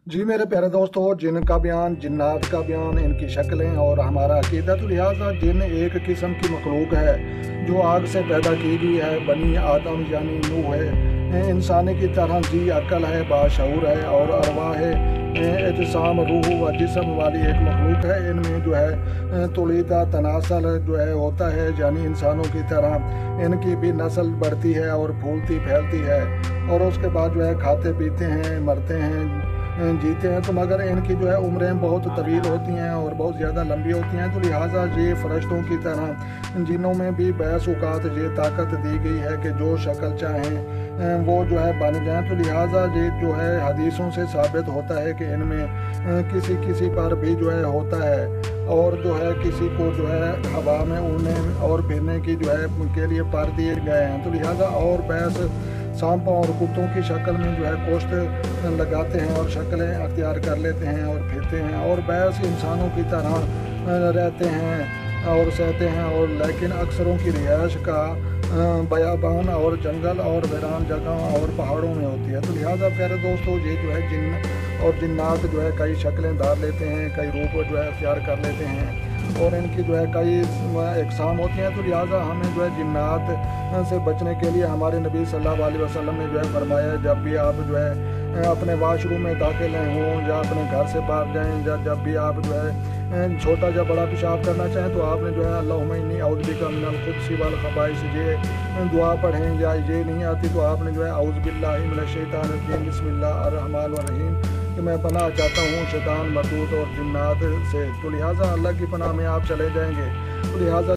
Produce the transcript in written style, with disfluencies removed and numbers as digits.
जी मेरे प्यारे दोस्तों, जिन का बयान, जिन्नात का बयान, इनकी शक्लें और हमारा अकीदा। तो लिहाजा जिन एक किस्म की मखलूक है जो आग से पैदा की गई है, बनी आदम यानी नूह है, इंसानी की तरह जी अकल है, बाशऊर है और अरवा है, एहतसाम रूह व जिस्म वाली एक मखलूक है। इनमें जो है तौलीदा तनासल जो है होता है, यानी इंसानों की तरह इनकी भी नस्ल बढ़ती है और फूलती फैलती है, और उसके बाद जो है खाते पीते हैं, मरते हैं, जीते हैं। तो मगर इनकी जो है उम्रें बहुत तवील होती हैं और बहुत ज़्यादा लंबी होती हैं। तो लिहाजा ये फ़रिश्तों की तरह जिनों में भी बैस औकात ये ताकत दी गई है कि जो शक्ल चाहें वो जो है बन जाएं। तो लिहाजा ये जो है हदीसों से साबित होता है कि इनमें किसी किसी पर भी जो है होता है, और जो है किसी को जो है हवा में उड़ने और फिरने की जो है के लिए पर दिए गए हैं। तो लिहाजा और बैस सांपों और कुत्तों की शक्ल में जो है गोश्त लगाते हैं और शक्लें अख्तियार कर लेते हैं और फिरते हैं, और बैस इंसानों की तरह रहते हैं और सहते हैं, और लेकिन अक्सरों की रिहाइश का बयाबान और जंगल और वीरान जगह और पहाड़ों में होती है। तो लिहाजा प्यारे दोस्तों, ये जो है जिन्न और जिन्नात जो है कई शक्लें धार लेते हैं, कई रूप जो है अख्तियार कर लेते हैं, और इनकी जो है कई इकसाम होती हैं। तो लिहाजा हमें जो है जिन्नात से बचने के लिए हमारे नबी सल्लल्लाहु अलैहि वसल्लम ने जो है फरमाया, जब भी आप जो है अपने वाशरूम में दाखिल हों या अपने घर से बाहर जाएं, या जब भी आप जो है छोटा या बड़ा पेशाब करना चाहें, तो आपने जो है अल्लाहुम्मा इन्नी औज़ु बिका मिनल खुब्सी वल खबाइस ये दुआ पढ़ें। या ये नहीं आती तो आपने जो है औज़ु बिल्लाहि मिनश शैतानिर रजीम बिस्मिल्लाहिर रहमानिर रहीम कि मैं पनाह चाहता हूँ शैतान मरदूद और जिन्नात से। तो लिहाजा अल्लाह की पनाह में आप चले जाएंगे। तो लिहाजा